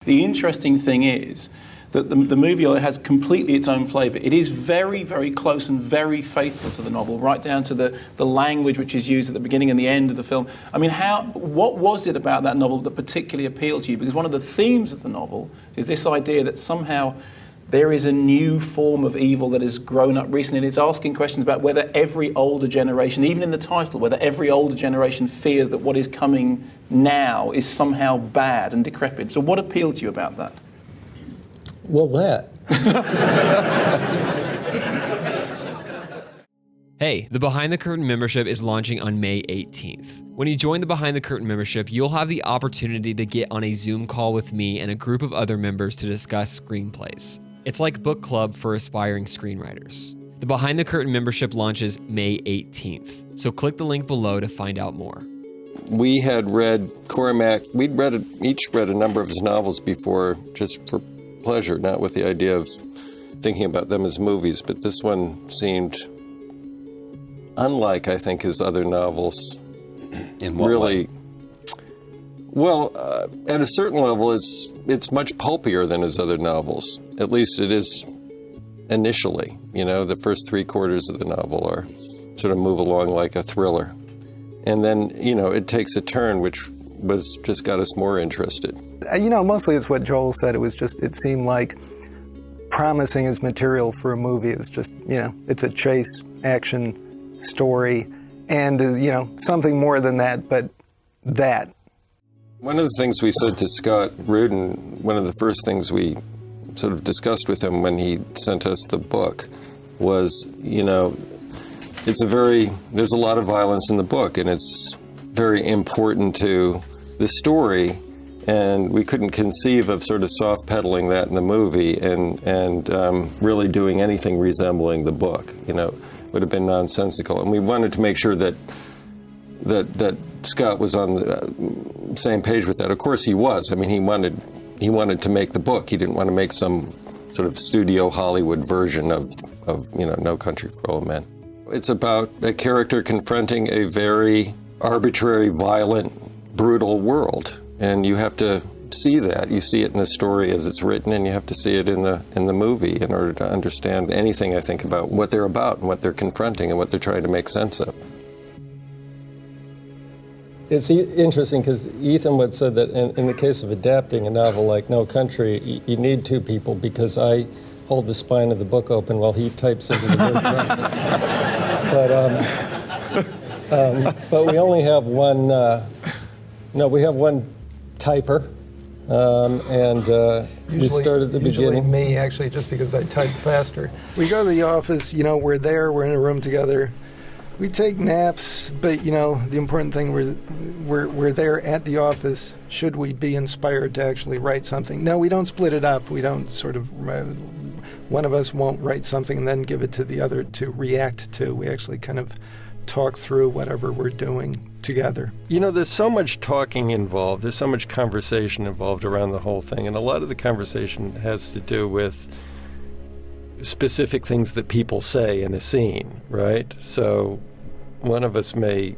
The interesting thing is that the movie has completely its own flavour. It is very, very close and very faithful to the novel, right down to the language which is used at the beginning and the end of the film. I mean, what was it about that novel that particularly appealed to you? Because one of the themes of the novel is this idea that somehow there is a new form of evil that has grown up recently, and it's asking questions about whether every older generation, even in the title, whether every older generation fears that what is coming now is somehow bad and decrepit. So what appealed to you about that? Well, that. Hey, the Behind the Curtain membership is launching on May 18th. When you join the Behind the Curtain membership, you'll have the opportunity to get on a Zoom call with me and a group of other members to discuss screenplays. It's like book club for aspiring screenwriters. The Behind the Curtain membership launches May 18th, so click the link below to find out more. We had read Cormac, each read a number of his novels before, just for pleasure, not with the idea of thinking about them as movies, but this one seemed unlike, I think, his other novels. In what way? Well, at a certain level, it's much pulpier than his other novels. At least it is initially. You know, the first 3/4 of the novel are sort of move along like a thriller. And then, you know, it takes a turn, which was just got us more interested. You know, mostly it's what Joel said. It seemed like promising as material for a movie. It was just, you know, it's a chase, action, story, and, you know, something more than that, but that. One of the things we said to Scott Rudin, one of the first things we sort of discussed with him when he sent us the book was, you know, there's a lot of violence in the book, and it's very important to the story, and we couldn't conceive of sort of soft pedaling that in the movie and really doing anything resembling the book. You know, it would have been nonsensical, and we wanted to make sure that Scott was on the same page with that. Of course, he was. I mean, he wanted to make the book. He didn't want to make some sort of studio Hollywood version of you know, No Country for Old Men. It's about a character confronting a very arbitrary, violent, brutal world, and you have to see that. You see it in the story as it's written, and you have to see it in the movie in order to understand anything, I think, about what they're about and what they're confronting and what they're trying to make sense of. It's interesting because Ethan would said that in the case of adapting a novel like No Country, you need two people because I hold the spine of the book open while he types into the word process. But we only have one. We have one typer, and we start at the beginning. Usually me, actually, just because I type faster. We go to the office. You know, we're in a room together. We take naps, but you know, the important thing, we're there at the office. Should we be inspired to actually write something? No, we don't split it up. We don't sort of, one of us won't write something and then give it to the other to react to. We actually kind of talk through whatever we're doing together. You know, there's so much talking involved. There's so much conversation involved around the whole thing. And a lot of the conversation has to do with specific things that people say in a scene, right? So one of us may,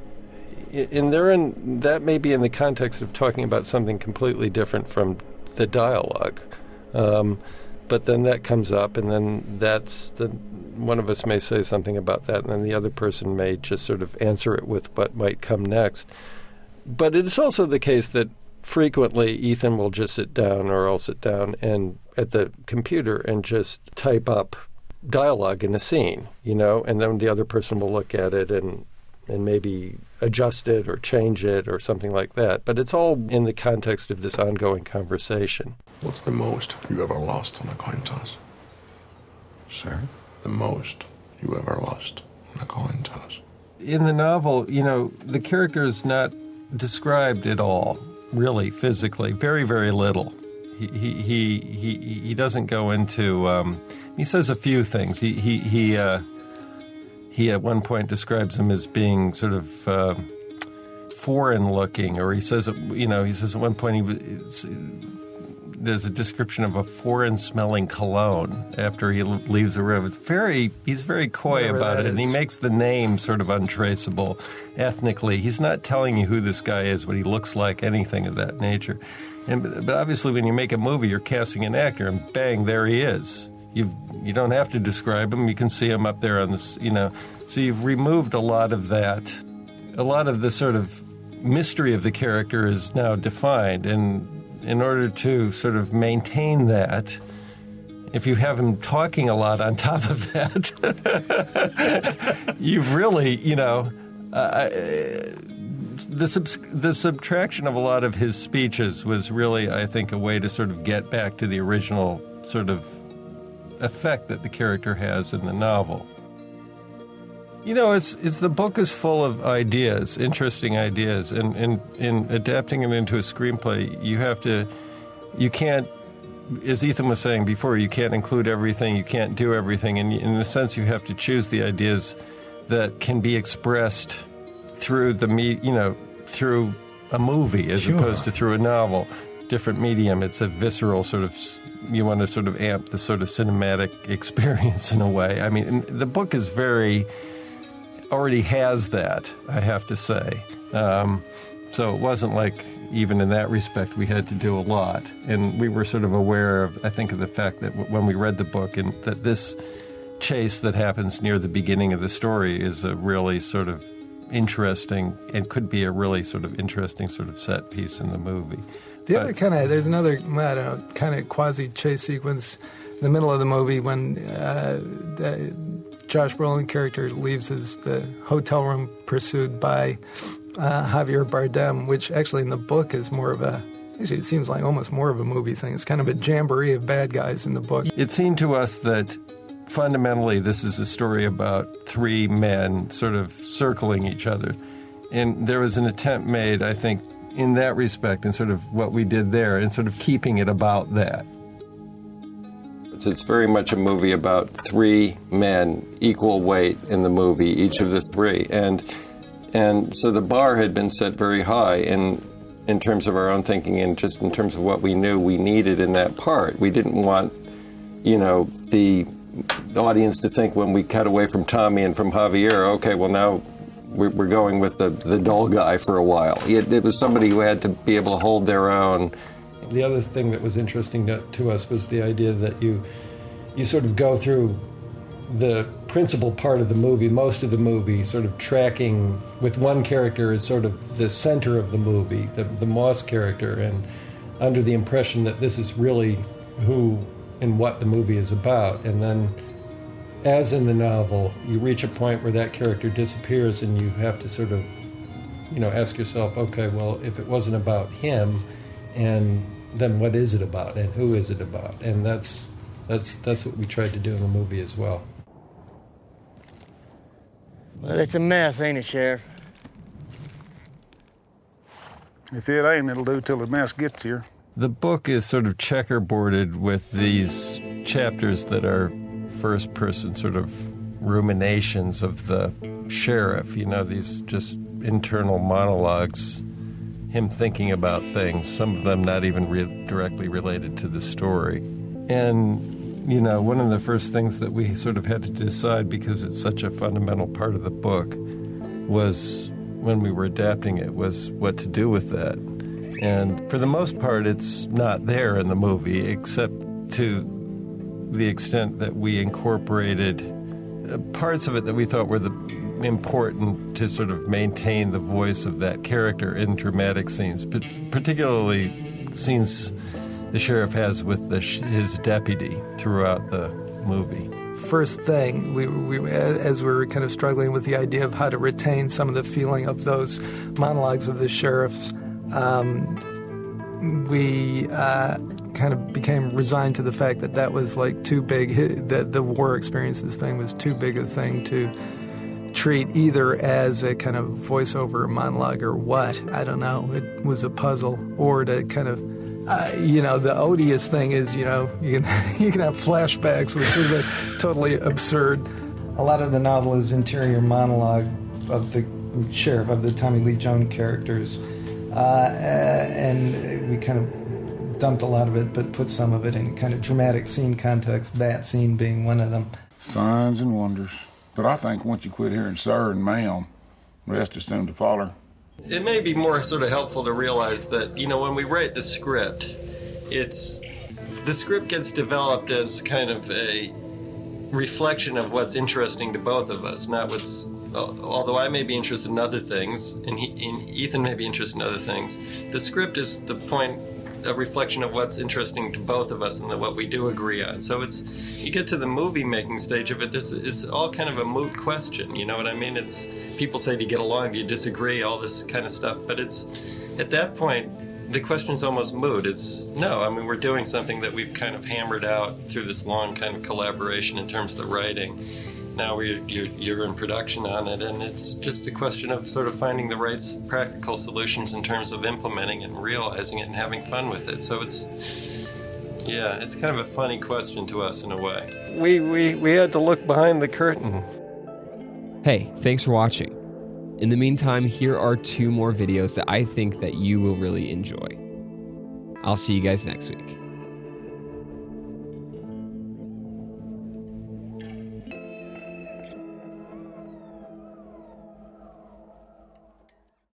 that may be in the context of talking about something completely different from the dialogue. But then that comes up, and then one of us may say something about that, and then the other person may just sort of answer it with what might come next. But it is also the case that frequently Ethan will just sit down, or I'll sit down and at the computer and just type up dialogue in a scene, you know, and then the other person will look at it and maybe adjust it or change it or something like that. But it's all in the context of this ongoing conversation. What's the most you ever lost on a coin toss? Sir? The most you ever lost on a coin toss. In the novel, you know, the character is not described at all, really, physically. Very, very little. He doesn't go into. He says a few things. He at one point describes him as being sort of foreign looking, or he says at one point there's a description of a foreign smelling cologne after he leaves the room. He's very coy about it, and he makes the name sort of untraceable ethnically. He's not telling you who this guy is, what he looks like, anything of that nature. But obviously, when you make a movie, you're casting an actor, and bang, there he is. You don't have to describe him; you can see him up there on this, So you've removed a lot of that. A lot of the sort of mystery of the character is now defined, and in order to sort of maintain that, if you have him talking a lot on top of that, you've really, the subtraction of a lot of his speeches was really, I think, a way to sort of get back to the original sort of effect that the character has in the novel. It's the book is full of ideas, interesting ideas, and in adapting them into a screenplay, you can't, as Ethan was saying before, you can't include everything, you can't do everything, and in a sense, you have to choose the ideas that can be expressed through through a movie as opposed to through a novel. Different medium, it's a visceral sort of, you want to sort of amp the sort of cinematic experience in a way. I mean, the book is already has that, I have to say. So it wasn't like, even in that respect, we had to do a lot. And we were sort of aware of, I think, of the fact that when we read the book, and that this chase that happens near the beginning of the story is a really sort of interesting, and could be a really sort of interesting sort of set piece in the movie. There's another, I don't know, kind of quasi-chase sequence in the middle of the movie when the Josh Brolin character leaves the hotel room pursued by Javier Bardem, which actually in the book is it seems like almost more of a movie thing. It's kind of a jamboree of bad guys in the book. It seemed to us that fundamentally this is a story about three men sort of circling each other. And there was an attempt made, I think, in that respect, and sort of what we did there, and sort of keeping it about that. It's very much a movie about three men, equal weight in the movie, each of the three. And so the bar had been set very high in terms of our own thinking, and just in terms of what we knew we needed in that part. We didn't want, the audience to think when we cut away from Tommy and from Javier, okay, well now we're going with the dull guy for a while. It was somebody who had to be able to hold their own. The other thing that was interesting to us was the idea that you sort of go through the principal part of the movie, most of the movie, sort of tracking with one character as sort of the center of the movie, the Moss character, and under the impression that this is really who and what the movie is about. And then, as in the novel, you reach a point where that character disappears, and you have to sort of, ask yourself, okay, well, if it wasn't about him, and then what is it about, and who is it about? And that's what we tried to do in the movie as well. Well, it's a mess, ain't it, Sheriff? If it ain't, it'll do till the mess gets here. The book is sort of checkerboarded with these chapters that are first-person sort of ruminations of the sheriff, these just internal monologues, him thinking about things, some of them not even directly related to the story. And, one of the first things that we sort of had to decide, because it's such a fundamental part of the book, was, when we were adapting it, was what to do with that. And for the most part, it's not there in the movie, except to the extent that we incorporated parts of it that we thought were important to sort of maintain the voice of that character in dramatic scenes, particularly scenes the sheriff has with his deputy throughout the movie. First thing, as we were kind of struggling with the idea of how to retain some of the feeling of those monologues of the sheriffs, we kind of became resigned to the fact that was like too big, that the war experiences thing was too big a thing to treat either as a kind of voiceover monologue or what, I don't know, it was a puzzle, or to kind of, the odious thing is, you can have flashbacks, which is totally absurd. A lot of the novel is interior monologue of the sheriff, of the Tommy Lee Jones characters, and we kind of dumped a lot of it, but put some of it in kind of dramatic scene context, that scene being one of them. Signs and wonders. But I think once you quit hearing sir and ma'am, the rest is soon to follow. It may be more sort of helpful to realize that, when we write the script, the script gets developed as kind of a reflection of what's interesting to both of us, not what's, although I may be interested in other things, and Ethan may be interested in other things, the script is the point, a reflection of what's interesting to both of us and what we do agree on. So you get to the movie making stage of it, it's all kind of a moot question, you know what I mean? People say, do you get along, do you disagree, all this kind of stuff, but at that point, the question's almost moot. No, I mean, we're doing something that we've kind of hammered out through this long kind of collaboration in terms of the writing. Now you're in production on it, and it's just a question of sort of finding the right practical solutions in terms of implementing it and realizing it and having fun with it. So it's kind of a funny question to us in a way. We had to look behind the curtain. Hey, thanks for watching. In the meantime, here are 2 more videos that I think that you will really enjoy. I'll see you guys next week.